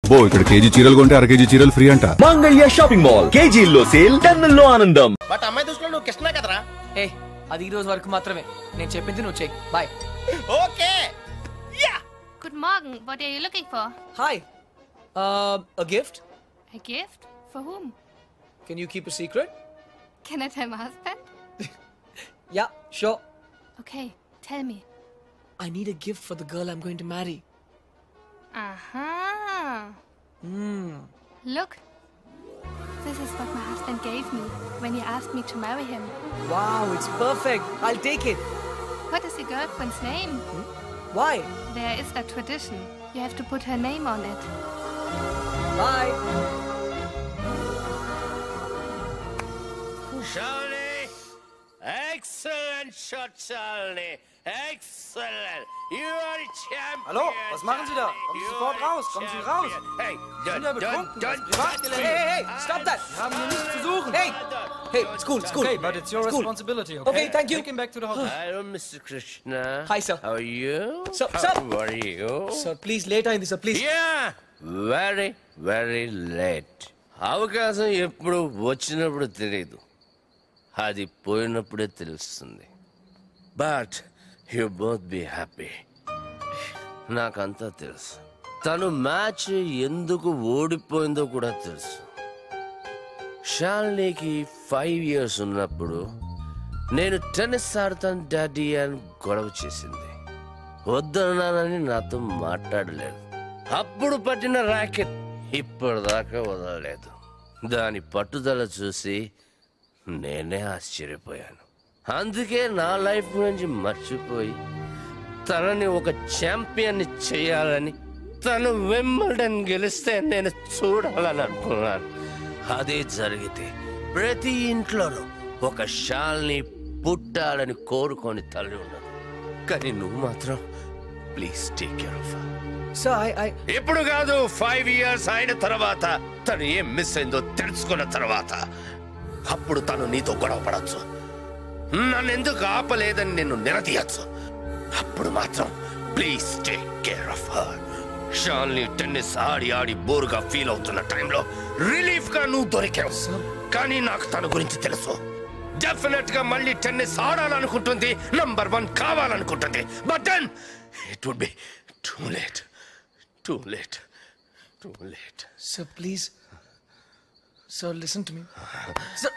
అబ్బో ఇక్కడ కేజీ చీరలు కొంటే అర కేజీ చీరలు ఫ్రీ అంట. మంగళ్య షాపింగ్ మాల్, కేజీల్లో సేల్, టన్నుల్లో ఆనందం. బట్ అమ్మాయి దృష్టిలో నువ్వు కృష్ణ కదరా? ఏ అది ఈ రోజు వరకు మాత్రమే. నేను చెప్పింది నువ్వు చెయ్యి. Bye. Okay. Yeah. Guten Morgen. What are you looking for? Hi. A gift? A gift? For whom? Can you keep a secret? Can I tell my husband? Yeah, sure. Okay, tell me. I need a gift for the girl I'm going to marry. Aha. Hmm. Look. This is what my husband gave me when he asked me to marry him. Wow, it's perfect. I'll take it. What is your girlfriend's name? Why? There is a tradition. You have to put her name on it. Bye. Shalini. Excellent shot, Shalini. Excellent. You are a champion. Hallo, was machen Sie da? Kommen Sie sofort raus. Kommen Sie raus. Hey, Sie sind ja betrunken. Das Privatgelände. Hey, stop that. Sie haben hier nichts zu suchen. Hey, school. Okay, but it's your responsibility, okay? Okay, thank you. Take him back to the hotel. Hello, Mr. Krishna. Hi, sir. How are you? Sir. How are you? Sir, please, later in this, sir, please. Yeah, very, very late. అవకాశం ఎప్పుడు వచ్చినప్పుడు తెలియదు, అది పోయినప్పుడే తెలుస్తుంది. But you both be happy. నాకంతా తెలుసు. తను match ఎందుకు ఓడిపోయిందో కూడా తెలుసు. షాలినికి 5 years ఉన్నప్పుడు నేను టెన్నిస్ ఆడతాను డాడీ అని గొడవ చేసింది. వద్దన్నానని నాతో మాట్లాడలేదు. అప్పుడు పట్టిన ర్యాకెట్ ఇప్పటిదాకా వదలలేదు. దాని పట్టుదల చూసి నేనే ఆశ్చర్యపోయాను. అందుకే నా లైఫ్ గురించి మర్చిపోయి తనని ఒక ఛాంపియన్ని చేయాలని, తను వింబల్డన్ గెలిస్తే నేను చూడాలని అనుకున్నాను. అదే జరిగితే ప్రతి ఇంట్లోనూ ఒక షాల్ని పుట్టాలని కోరుకొని తల్లి ఉన్నది. కానీ నువ్వు మాత్రం please take care of her. Sir, I... ఇప్పుడు కాదు, 5 years అయిన తర్వాత, తను ఏం మిస్ అయిందో తెలుసుకున్న తర్వాత, అప్పుడు తను నీతో గొడవ పడచ్చు, నన్ను ఎందుకు ఆపలేదని నిన్ను నిలదీయచ్చు. అప్పుడు మాత్రం please take care of her. షాల్ని టెన్నిస్ ఆడి ఆడి బోరుగా ఫీల్ అవుతున్న టైంలో రిలీఫ్ గా నువ్వు దొరికావు. కానీ నాకు తన గురించి తెలుసు. డెఫినెట్ గా మళ్ళీ టెన్నిస్ ఆడాలనుకుంటుంది, నంబర్ 1 కావాలనుకుంటుంది. But then it would be too late. Too late. Too late. Sir, please. Sir, listen to me. Sir.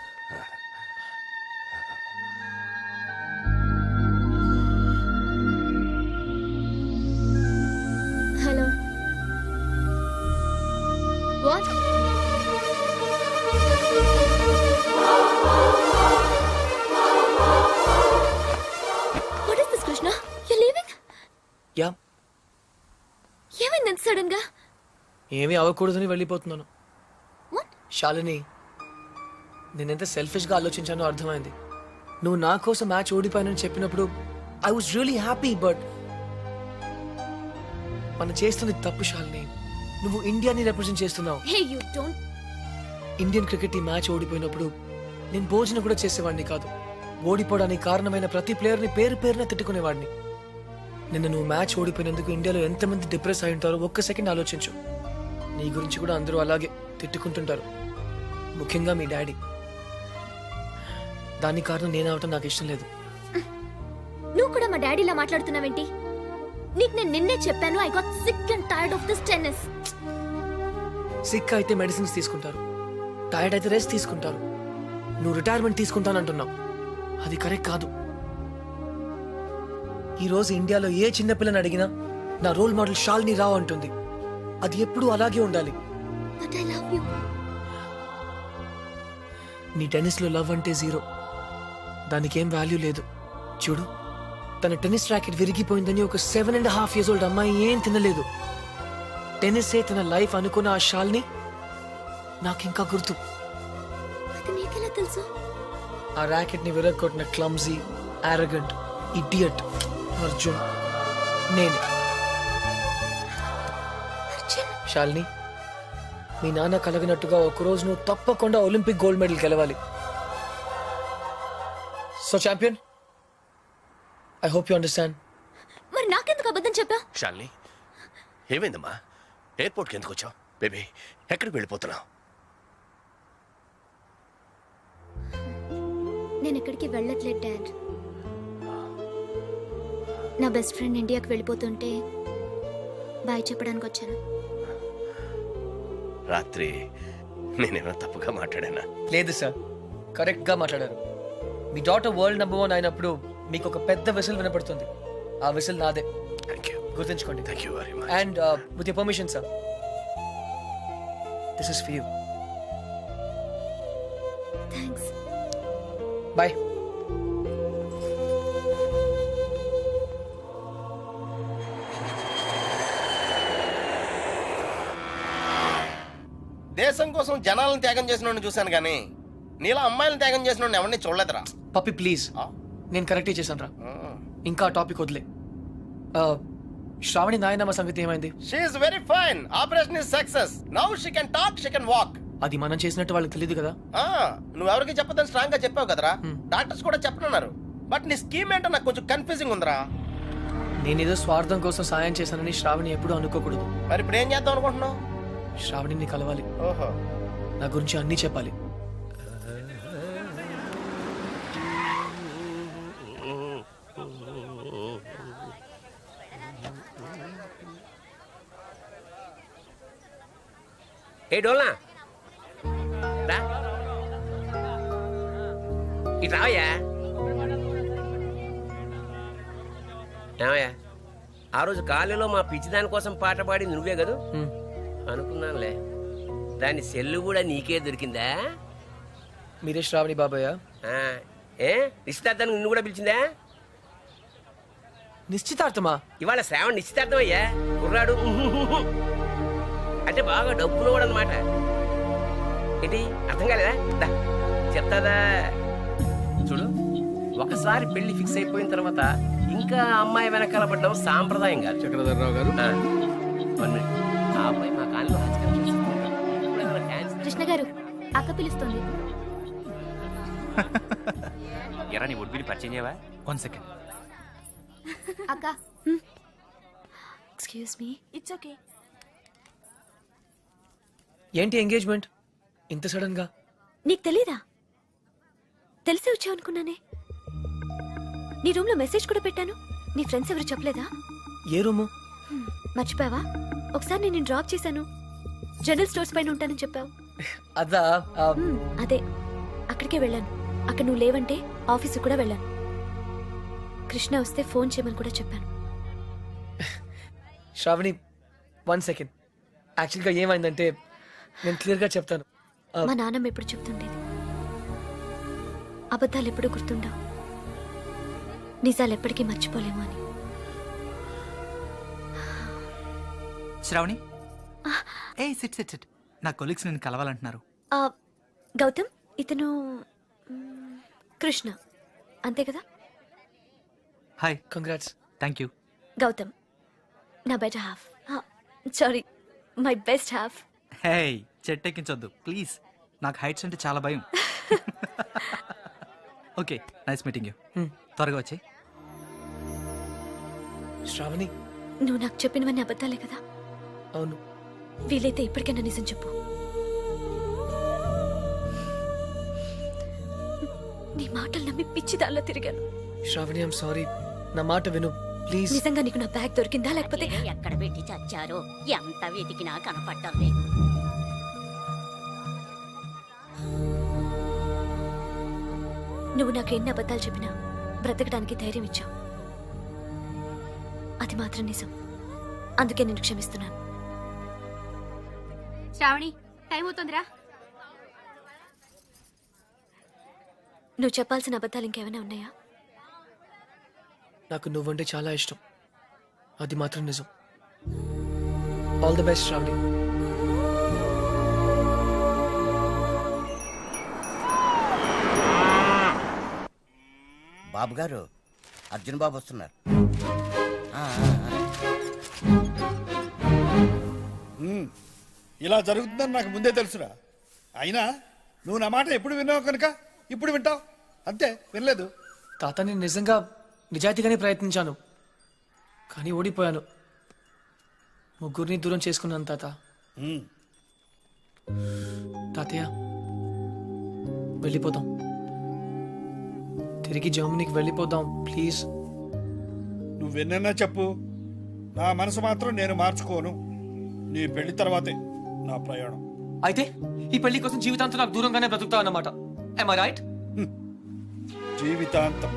Hello. What? What is this, Krishna? You're leaving? Yeah. ఏమైంది సడన్ గా? ఏమీ అవ్వకూడదని వెళ్ళిపోతున్నాను. శాలిని, నేనెంత సెల్ఫిష్గా ఆలోచించానో అర్థమైంది. నువ్వు నా కోసం మ్యాచ్ ఓడిపోయానని చెప్పినప్పుడు I was really happy. But మనం చేస్తుంది తప్పు శాలిని. నువ్వు ఇండియాని రిప్రజెంట్ చేస్తున్నావు. ఇండియన్ క్రికెట్ ఈ మ్యాచ్ ఓడిపోయినప్పుడు నేను భోజనం కూడా చేసేవాడిని కాదు. ఓడిపోవడానికి కారణమైన ప్రతి ప్లేయర్ని పేరు పేరున తిట్టుకునేవాడిని. నిన్న నువ్వు మ్యాచ్ ఓడిపోయినందుకు ఇండియాలో ఎంతమంది డిప్రెస్ అయి ఉంటారో ఒక్క సెకండ్ ఆలోచించు. నీ గురించి కూడా అందరూ అలాగే తిట్టుకుంటుంటారు, ముఖ్యంగా మీ డాడీ. దాని కారణం నేను అవటం నాకు ఇష్టం లేదు. నువ్వు కూడా మా డాడీలా మాట్లాడుతున్నావేంటి? నీకు నేను నిన్నే చెప్పాను, I got sick and tired of this tennis. Sick అయితే మెడిసిన్స్ తీసుకుంటారు, టైర్డ్ అయితే రెస్ట్ తీసుకుంటారు. నువ్వు రిటైర్మెంట్ తీసుకుంటానంటున్నావు, అది కరెక్ట్ కాదు. ఈ రోజు ఇండియాలో ఏ చిన్నపిల్లని అడిగినా నా రోల్ మోడల్ షాలిని రావు అంటుంది. అది ఎప్పుడూ అలాగే ఉండాలి. నీ టెన్నిస్ లో లవ్ అంటే 0. దానికేం వాల్యూ లేదు. చూడు, తన టెన్నిస్ ర్యాకెట్ విరిగిపోయిందని ఒక 7.5 years old అమ్మాయి ఏం తినలేదు. టెన్నిసే తన లైఫ్ అనుకున్న ఆ షాలిని నాకింకా గుర్తు. ఆ ర్యాకెట్ ని విరగొట్టిన క్లమ్జీ, ఆరోగెంట్, ఇడియట్ అర్జున్ నేనే. శాలిని, మీ నాన్న కలగినట్టుగా ఒకరోజు నువ్వు తప్పకుండా ఒలింపిక్ గోల్డ్ మెడల్ గెలవాలి. So champion, I hope you understand. మరి నాకెందుకు అబద్ధం చెప్పా? శాలిని, ఏమైందమ్మా? ఎయిర్పోర్ట్కి ఎందుకు వచ్చావు? బేబీ ఎక్కడికి వెళ్ళిపోతున్నావు? నేను ఎక్కడికి వెళ్ళట్లేదు డాడ్. నా బెస్ట్ ఫ్రెండ్ ఇండియాకి వెళ్ళిపోతుంటే బాయ్ చెప్పడానికి వచ్చాను. రాత్రి నేనేమైనా తప్పుగా మాట్లాడానా? లేదు సార్, కరెక్ట్గా మాట్లాడారు. మీ డాటర్ వరల్డ్ #1 అయినప్పుడు మీకు ఒక పెద్ద విసిల్ వినపడుతుంది. ఆ విసిల్ నాదే. Thank you. గుర్తుంచుకోండి. Thank you very much. And with your permission sir, this is for you. Thanks. Bye. దేశం కోసం జనాలను త్యాగం చేసిన చూశాను కానీ నీలా అమ్మాయిలను త్యాగం చేసిన ఎవరిని చూడలేదురా. పప్పి ప్లీజ్, నేను కరెక్టే చేశాను రా. ఇంకా టాపిక్ వదిలే. శ్రావణి నాయనమ్మ సంగతి ఏమైంది? She is very fine. Operation is success. Now she can talk, she can walk. అది మనం చేసినట్టు వాళ్ళకి తెలియదు కదా. నువ్వు ఎవరికి చెప్పదని స్ట్రాంగ్ గా చెప్పావు కదరా. డాక్టర్స్ కూడా చెప్పనున్నారు. బట్ నీ స్కీమ్ ఏంటో నాకు కొంచెం కన్ఫ్యూజింగ్ ఉందిరా. నేనేదో స్వార్థం కోసం సాయం చేశానని శ్రావణి ఎప్పుడూ అనుకోకూడదు. మరి ఇప్పుడు ఏం చేద్దాం అనుకుంటున్నావు? శ్రావణిని కలవాలి. ఓహో, నా గురించి అన్నీ చెప్పాలి. ఏ డోల్నా రా, ఇటు రావయ్యా. ఏమయ్యా, ఆ రోజు కాలేజీలో మా పిచ్చిదాని కోసం పాట పాడింది నువ్వే కదూ? అనుకున్నానులే. దాని సెల్లు కూడా నీకే దొరికిందా? మీరే శ్రావణి బాబాయ్? ఏ నిశ్చితార్థానికి నిన్ను కూడా పిలిచిందా? నిశ్చితార్థమా? ఇవాళ శ్రావణ్ నిశ్చితార్థం అయ్యా. కుర్రాడు అంటే బాగా డబ్బులు కూడా అనమాట. ఏంటి అర్థం కాలేదా? చెప్తాదా చూడు. ఒకసారి పెళ్లి ఫిక్స్ అయిపోయిన తర్వాత ఇంకా అమ్మాయి వెనకాల పడ్డం సాంప్రదాయం కాదు. చక్రధర్రావు గారు, ఆ అమ్మాయి మా కాలంలో కృష్ణ గారు అక్క పిలుస్తుంది. ఎరా నీ ఒడ్బిని పరిచయం చేయవా? 1 సెకండ్. అక్క ఎక్స్క్యూజ్ మీ. It's okay. ఏంటి ఎంగేజ్మెంట్ ఇంత సడన్ గా? నీకు తెలీదా? తెలిసే వచ్చావు అనుకున్నానే. నీ రూమ్ లో మెసేజ్ కూడా పెట్టాను. నీ ఫ్రెండ్స్ ఎవరు చెప్పలేదా? ఏ రూము? మర్చిపోయావా? ఒకసారి నేను డ్రాప్ చేశాను. జనరల్ స్టోర్స్ పైన ఉంటానని చెప్పావు. అదా? అదే, అక్కడికే వెళ్ళాను. అక్కడ నువ్వు లేవంటే ఆఫీసు కూడా వెళ్ళాను. కృష్ణ వస్తే ఫోన్ చేయమని కూడా చెప్పాను. శ్రావణి 1 సెకండ్. యాక్చువల్గా ఏమైందంటే నేను క్లియర్గా చెప్తాను. మా నాన్నమ్మ ఎప్పుడు చెప్తుండేది, అబద్ధాలు ఎప్పుడు గుర్తుండవు, నిజాలు ఎప్పటికీ మర్చిపోలేము అని. శ్రావణి, ఏ సిట్ సిట్ సిట్. నా కొలీగ్స్ నేను కలవాలంటున్నారు. గౌతమ్, ఇతను కృష్ణ అంతే కదా? Hi. Congrats. Thank you. Gautam నా better half. Sorry, my best half. Hey, చెట్టెక్కించొద్దు ప్లీజ్. నాకు హైట్స్ అంటే చాలా భయం. Okay, nice meeting you. త్వరగా వచ్చి. శ్రావణి, నువ్వు నాకు చెప్పినవన్నీ అబద్ధాలే కదా? అవును. వీలైతే ఇప్పటికైనా నిజం చెప్పు. నీ మాటలు నమ్మి పిచ్చి దానిలో తిరిగాను. Shravani, I'm sorry. నా మాట విను ప్లీజ్. నిజంగా నీకు నా బ్యాగ్ దొరికిందా లేకపోతే? ఎక్కడ పెట్టి చచ్చారో ఎంత వెతికినా కనపడ్డం లేదు. నువ్వు నాకు ఎన్ని అబద్ధాలు చెప్పినా బ్రతకడానికి ధైర్యం ఇచ్చావు. అది మాత్రం నిజం. అందుకే నేను క్షమిస్తున్నాను. శ్రావణి, టైం అవుతుందిరా. నువ్వు చెప్పాల్సిన అబద్ధాలు ఇంకేమైనా ఉన్నాయా? నాకు నువ్వంటే చాలా ఇష్టం. అది మాత్రం నిజం. All the best Shravani. Babu గారు, అర్జున్ బాబు వస్తున్నారు. ఇలా జరుగుతుందని నాకు ముందే తెలుసురా. అయినా నువ్వు నా మాట ఎప్పుడు విన్నావు కనుక ఇప్పుడు వింటావు అంతే. వినలేదు తాత, నేను నిజంగా నిజాయితీగానే ప్రయత్నించాను, కానీ ఓడిపోయాను. ముగ్గురిని దూరం చేసుకున్నాను తాత. తాతయ్య వెళ్ళిపోదాం, తిరిగి జర్మనీకి వెళ్ళిపోదాం ప్లీజ్. నువ్వెన్నన్నా చెప్పు, నా మనసు మాత్రం నేను మార్చుకోను. నీ పెళ్లి తర్వాతే నా ప్రయాణం. అయితే ఈ పెళ్లి కోసం జీవితాంతం నాకు దూరంగానే బ్రతుకుతావు అన్నమాట. Am I right? జీవితాంతం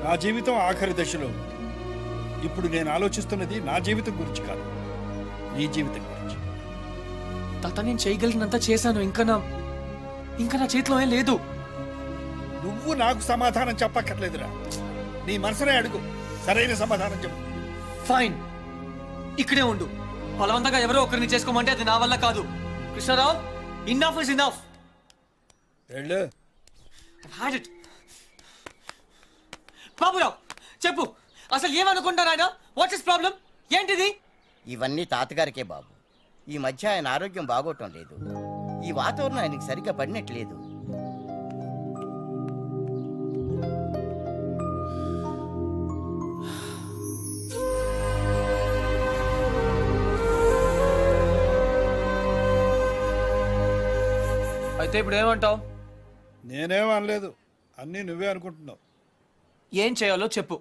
నా జీవితం ఆఖరి దశలో. ఇప్పుడు నేను ఆలోచిస్తున్నది నా జీవితం గురించి కాదు, నీ జీవితం గురించి. తాత నేను చేయగలిగినంత చేశాను, ఇంకా నా చేతిలో ఏం లేదు. నువ్వు నాకు సమాధానం చెప్పక్కర్లేదురా, నీ మనసునే అడుగు, సరైన సమాధానం చెప్పు. ఫైన్, ఇక్కడే ఉండు. బలవంతంగా ఎవరో ఒకరిని చేసుకోమంటే అది నా వల్ల కాదు. Krishnarao, enough is enough. వెళ్ళు. బాబురావు చెప్పు, అసలు ఏమనుకుంటారు ఆయన? What is problem? ఏంటిది? ఇవన్నీ తాతగారికే బాబు. ఈ మధ్య ఆయన ఆరోగ్యం బాగోటం లేదు. ఈ వాతావరణం ఆయనకి సరిగ్గా పడినట్లేదు. అయితే ఇప్పుడు ఏమంటావు? నేనేం అనలేదు, అన్నీ నువ్వే అనుకుంటున్నావు. ఏం చేయాలో చెప్పు.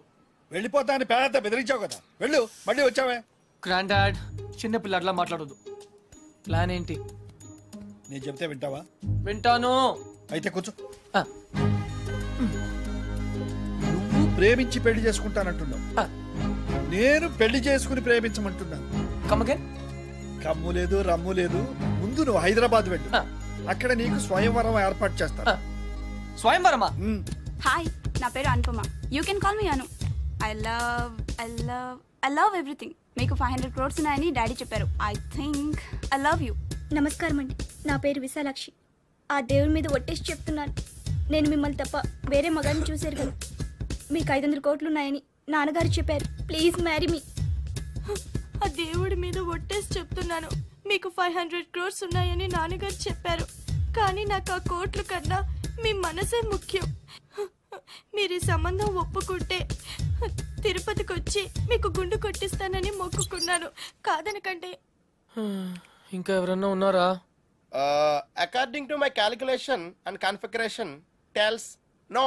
వెళ్ళిపోతా అని పేద బెదిరించావు కదా, వెళ్ళు. మళ్ళీ వచ్చావే. గ్రాండ్ డాడ్, చిన్నపిల్లట్లా మాట్లాడదు. ప్లాన్ ఏంటి? నేను చెప్తే వింటావా? వింటాను. అయితే కూర్చో. నువ్వు ప్రేమించి పెళ్లి చేసుకుంటానంటున్నావు, నేను పెళ్లి చేసుకుని ప్రేమించమంటున్నాను. కమ్ము లేదు, రమ్ము లేదు. ముందు నువ్వు హైదరాబాద్ వెళ్ళు, అక్కడ నీకు స్వయంవరం ఏర్పాటు చేస్తాను. స్వయంవరమా? హాయ్, నా పేరు Anupama. You can call me Anu. I love everything. మీకు 500 crores ఉన్నాయని డాడీ చెప్పారు. I think I love you. నమస్కారం అండి, నా పేరు విశాలాక్షి. ఆ దేవుడి మీద ఒట్టేసి చెప్తున్నాను, నేను మిమ్మల్ని తప్ప వేరే మగాన్ని చూశారు కదా. మీకు 500 కోట్లు ఉన్నాయని నాన్నగారు చెప్పారు. Please marry me. ఆ దేవుడి మీద ఒట్టేసి చెప్తున్నాను, మీకు 500 crores ఉన్నాయని నాన్నగారు చెప్పారు. కానీ నాకు ఆ కోట్లు కన్నా మీ మనసే ముఖ్యం. మీరు ఈ సంబంధం ఒప్పుకుంటే తిరుపతికి వచ్చి మీకు గుండు కొట్టిస్తానని మొక్కుకున్నాను. కాదనకంటే. ఇంకా ఎవరన్నా ఉన్నారా? According to my calculation and configuration tells no.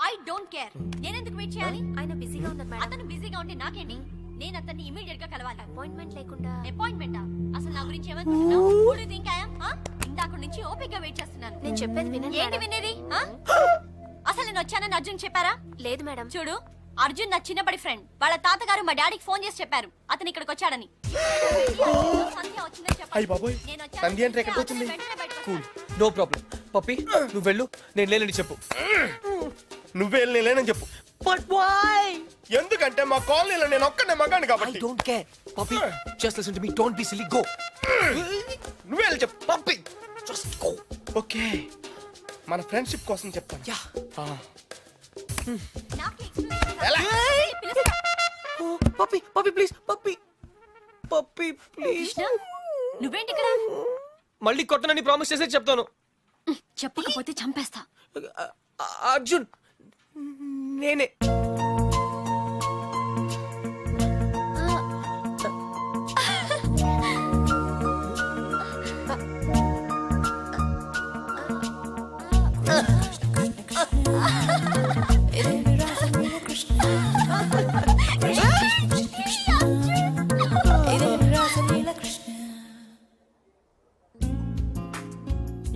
I don't care. నేను ఎందుకు వెయిట్ చేయాలి? ఆయన బిజీగా ఉన్నారు మేడం. అతను బిజీగా ఉంటే నాకేంటి? నేను అతన్ని ఇమిడియట్ గా కలవాలి. అపాయింట్మెంట్ లేకుండా. అపాయింట్మెంటా? అసలు నా గురించి ఏమనుకుంటున్నావు? Who do you think I am? ఇందాక నుంచి ఓపికగా వెయిట్ చేస్తున్నాను. నేను చెప్పేది వినండి. ఏంటి వినేది? అసలు నేను వచ్చానని అర్జున్ చెప్పారా? లేదు మేడం. చూడు, అర్జున్ నా చిన్నప్పటి ఫ్రెండ్. వాళ్ళ తాతగారు మా డాడీకి ఫోన్ చేసి చెప్పారు అతను ఇక్కడికి వచ్చాడని. సంధ్య వచ్చిందని చెప్పారు. No problem. పప్పి, నువ్వు వెళ్ళు, నేను లేనని చెప్పు. నువ్వే లేనని చెప్పు. But why? ఎందుకంటే మా కాలనీలో నేను ఒక్కనే మగాను కాబట్టి. I don't care. Pappi, just listen to me. Don't be silly. Go. నువ్వే చెప్పు. Pappi, just go. ఓకే, మన ఫ్రెండ్షిప్ కోసం చెప్తాను. Yeah. Pappi, Pappi please. Pappi, Pappi please. నువ్వేంటి ఇక్కడ? మళ్ళీ కొట్టనని ప్రామిస్ చేసే చెప్తాను. చెప్పకపోతే చంపేస్తా. అర్జున్, నేనే.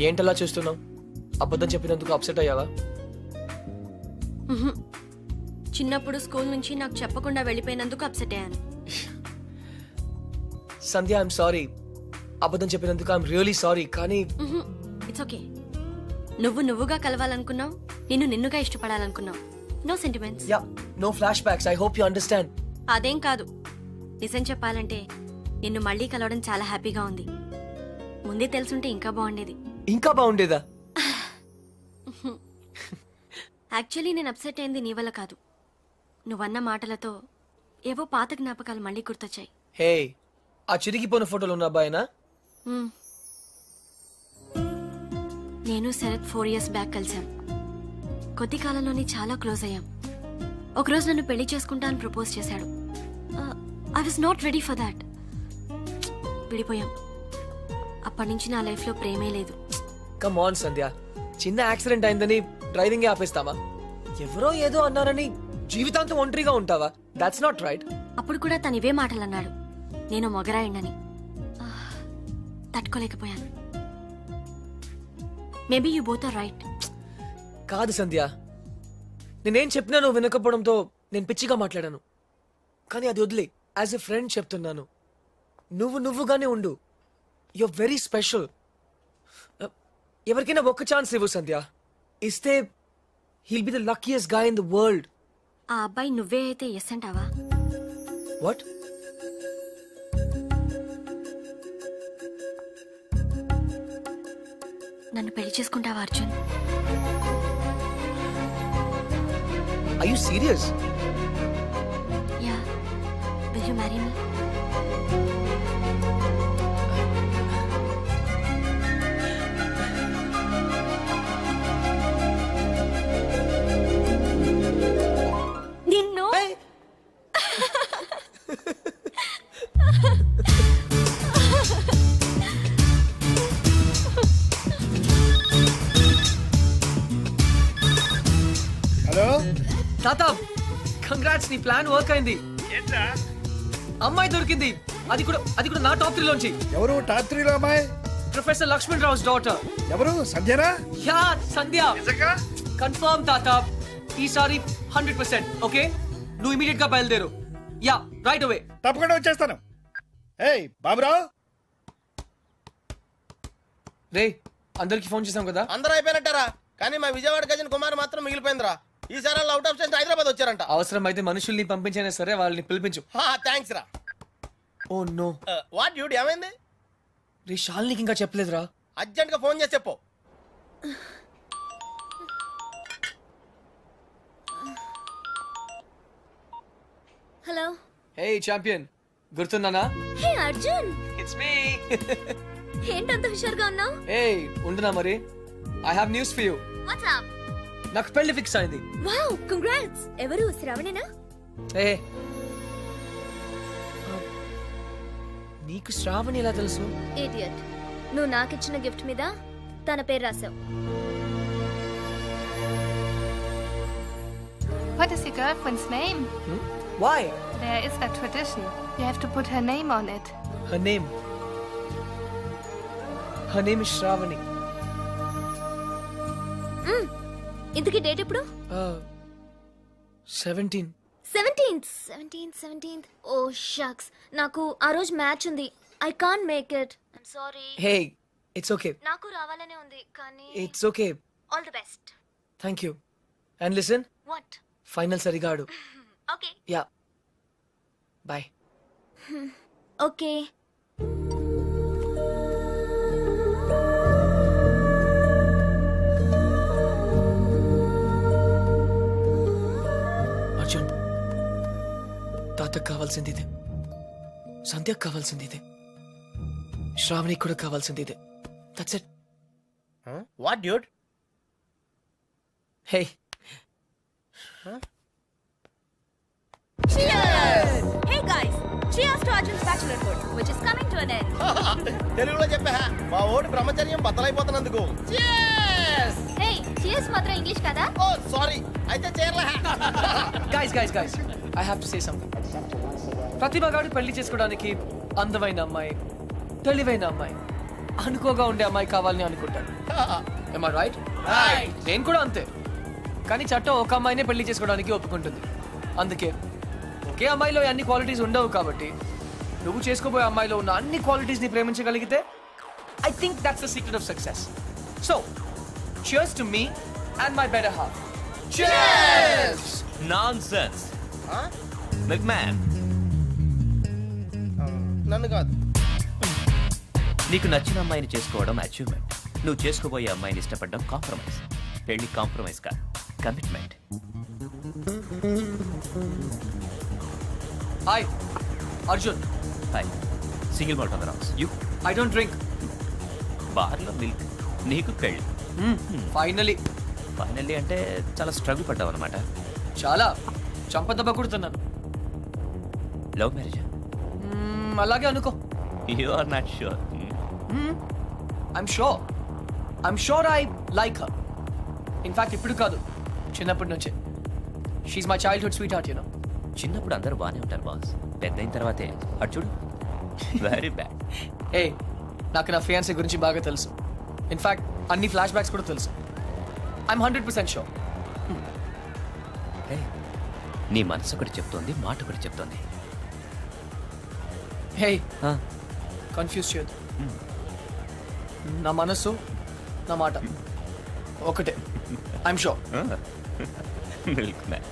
ఏంటలా చూస్తున్నావు? అబద్ధం చెప్పినందుకు అప్సెట్ అయ్యావా? చిన్నప్పుడు స్కూల్ నుంచి నాకు చెప్పకుండా వెళ్ళిపోయినందుకు అప్సెట్ అయ్యాను. Sandhya, I'm sorry. అబద్ధం చెప్పినందుకు ఐఎమ్ రియల్లీ సారీ. కానీ ఇట్స్ ఓకే. నువ్వుగా కలవాలనుకున్నావు, నిన్నుగా ఇష్టపడాలనుకున్నావు. No sentiments. Yeah, no flashbacks. I hope you understand. అదేం కాదు. నిజం చెప్పాలంటే నిన్ను మళ్ళీ కలవడం చాలా హ్యాపీగా ఉంది. ముందే తెలుసుంటే ఇంకా బాగుండేది. ఇంకా బాగుండేదా? యాక్చువల్లీ నేను అప్సెట్ అయింది నీ వల్ల కాదు. నువ్వన్న మాటలతో ఏవో పాత జ్ఞాపకాలు మళ్ళీ గుర్తొచ్చాయి. హే, ఆ చిరిగిపోయిన ఫోటోలు ఉన్న అబ్బాయినా? నేను శరత్ 4 years బ్యాక్ కలిసాం. కొద్ది కాలంలోనే చాలా క్లోజ్ అయ్యాం. ఒకరోజు నన్ను పెళ్లి చేసుకుంటా అని ప్రపోజ్ చేశాడు. I was not ready for that. విడిపోయాం. అప్పటి నుంచి నా లైఫ్ లో ప్రేమే లేదు. కమ్ ఆన్ సంధ్య, చిన్న యాక్సిడెంట్ అయిందని డ్రైవింగ్ ఆపేస్తామా? ఎవరో ఏదో అన్నారని జీవితాంతం ఒంటరిగా ఉంటావా? That's not right. అప్పుడు కూడా తను ఇవే మాటలు అన్నాడు, నేను మొగరాయండని. తట్టుకోలేకపోయాను. Maybe you both are right. కాదు సంధ్య, నేనేం చెప్పినా నువ్వు వినకపోవడంతో నేను పిచ్చిగా మాట్లాడాను. కానీ అది వదిలే, యాజ్ ఎ ఫ్రెండ్ చెప్తున్నాను, నువ్వుగానే ఉండు. You're very special. ఎవరికైనా ఒక్క ఛాన్స్ ఇవ్వు సంధ్య. ఇస్తే he'll be the luckiest guy in the world. ఆ అబ్బాయి నువ్వే అయితే ఎస్ అంటావా? వాట్? నన్ను పెళ్లి చేసుకుంటావా Arjun? Are you serious? Yeah. Will you marry me? నిన్ను హలో తాత, కంగ్రాట్స్, నీ ప్లాన్ వర్క్ అయింది. అమ్మాయి దొరికింది, అది కూడా నా టాప్ 3 లోంచి. ఎవరు టాప్ 3 లో అమ్మాయి? Professor Laxman Rao's daughter. ఎవరు? సంధ్యనా? యా, సంధ్య. కన్ఫర్మ్ తాత, ఈసారి 100%. ఓకే, నువ్వు ఇమీడియట్ గా బయలుదేరు. Yeah, right away. తప్పకుండా వచ్చేస్తాను. ఏయ్ బాబురావు. రే, అందరికి ఫోన్ చేసాం కదా? అందరూ అయిపోయినట్టారా? కానీ మా విజయవాడ గజన్ కుమార్ మాత్రం మిగిలిపోయిందిరా. ఈసారి అవుట్ ఆఫ్ స్టేషన్ హైదరాబాద్ వచ్చారంట. అవసరం అయితే మనుషుల్ని పంపించైనా సరే వాళ్ళని పిలిపించు. థ్యాంక్స్ రా. Oh no. వాట్ డ్యూడ్, ఏమైంది? రే, షాల్నీకి ఇంకా చెప్పలేదురా. అర్జెంట్ గా ఫోన్ చేసి చెప్పు. హలో. హే ఛాంపియన్, గుర్తున్నానా? హే అర్జున్. It's me. ఏంటంత హుషారుగా ఉన్నావు? హే, ఉండునా మరి. I have news for you. What's up? నాకు పెళ్లి ఫిక్స్ అయింది. Wow, congrats. ఎవరు? శ్రావణేనా? ఏ, నీకు శ్రావణి ఎలా తెలుసు? ఇడియట్, నువ్వు నాకిచ్చిన గిఫ్ట్ మీద తన పేరు రాసావు. What is your girlfriend's name? Why? There is a tradition. You have to put her name on it. Her name is Shravani. ఇంతకీ డేట్ ఎప్పుడు? 17. 17th. ఓ షక్స్, నాకు ఆ రోజు మ్యాచ్ ఉంది. I can't make it. I'm sorry. Hey, it's okay. నాకు రావాలనే ఉంది కానీ it's okay. All the best. Thank you. And listen, what? Final సరిగా ఆడు. Okay. Yeah, bye. Okay. Arjun, తాతకు కావాల్సింది ఇదే, సంధ్యకు కావాల్సింది ఇదే, శ్రావణికి కూడా కావాల్సింది ఇదే. That's it. What dude? Hey. Cheers! Hey guys, cheers to Arjun's bachelorhood, which is coming to an end. తెలుగులో చెప్పా, మా ఓడి బ్రహ్మచర్యం బద్దలైపోతున్నందుకు. Hey, cheers మాత్రం ఇంగ్లీష్ కదా? ఓ సారీ, అయితే చేరలే. Guys, I have to say something. ప్రతిభ గాడు పెళ్లి చేసుకోవడానికి అందమైన అమ్మాయి, తెలివైన అమ్మాయి, అనుకోగా ఉండే అమ్మాయి కావాలని అనుకుంటాడు. Am I right? నేను కూడా అంతే. కానీ చట్టం ఒక అమ్మాయినే పెళ్లి చేసుకోవడానికి ఒప్పుకుంటుంది. అందుకే ఒకే అమ్మాయిలో అన్ని క్వాలిటీస్ ఉండవు కాబట్టి నువ్వు చేసుకోబోయే అమ్మాయిలో ఉన్న అన్ని క్వాలిటీస్ ని ప్రేమించగలిగితే I think that's the secret of success. So cheers to me and my better half. Cheers! Nonsense. McMahon. నన్ను కాదు. నీకు నచ్చిన అమ్మాయిని చేసుకోవడం అచీవ్మెంట్. నువ్వు చేసుకోబోయే అమ్మాయిని ఇష్టపడడం కాంప్రమైజ్. పెళ్లి కాంప్రమైజ్ కాదు, commitment. Hi Arjun. Hi. Single malt on the rounds. You? I don't drink. బార్లో మిల్క్. నీకు పెళ్లి. ఫైనలీ అంటే చాలా స్ట్రగుల్ పడ్డావు అనమాట. చాలా చంపదెబ్బ కొడుతున్నాను. Love marriage? అలాగే అనుకో. You are not sure. I'm sure I like her. In fact ఇప్పుడు కాదు, చిన్నప్పటి నుంచే. She's my childhood sweetheart, you know. చిన్నప్పుడు అందరూ బాగానే ఉంటారు బాస్, పెద్దయిన తర్వాతే అటు చూడు వెరీ బ్యాడ్. ఏ నాకు నా ఫియాన్సీ గురించి బాగా తెలుసు. ఇన్ఫాక్ట్ అన్ని ఫ్లాష్ బ్యాక్స్ కూడా తెలుసు. I'm 100% sure. నీ మనసు ఒకటి చెప్తోంది, మాట ఒకటి చెప్తోంది. హే కన్ఫ్యూజ్ చేయొద్దు. నా మనసు నా మాట ఒకటే. I'm sure. Milk man.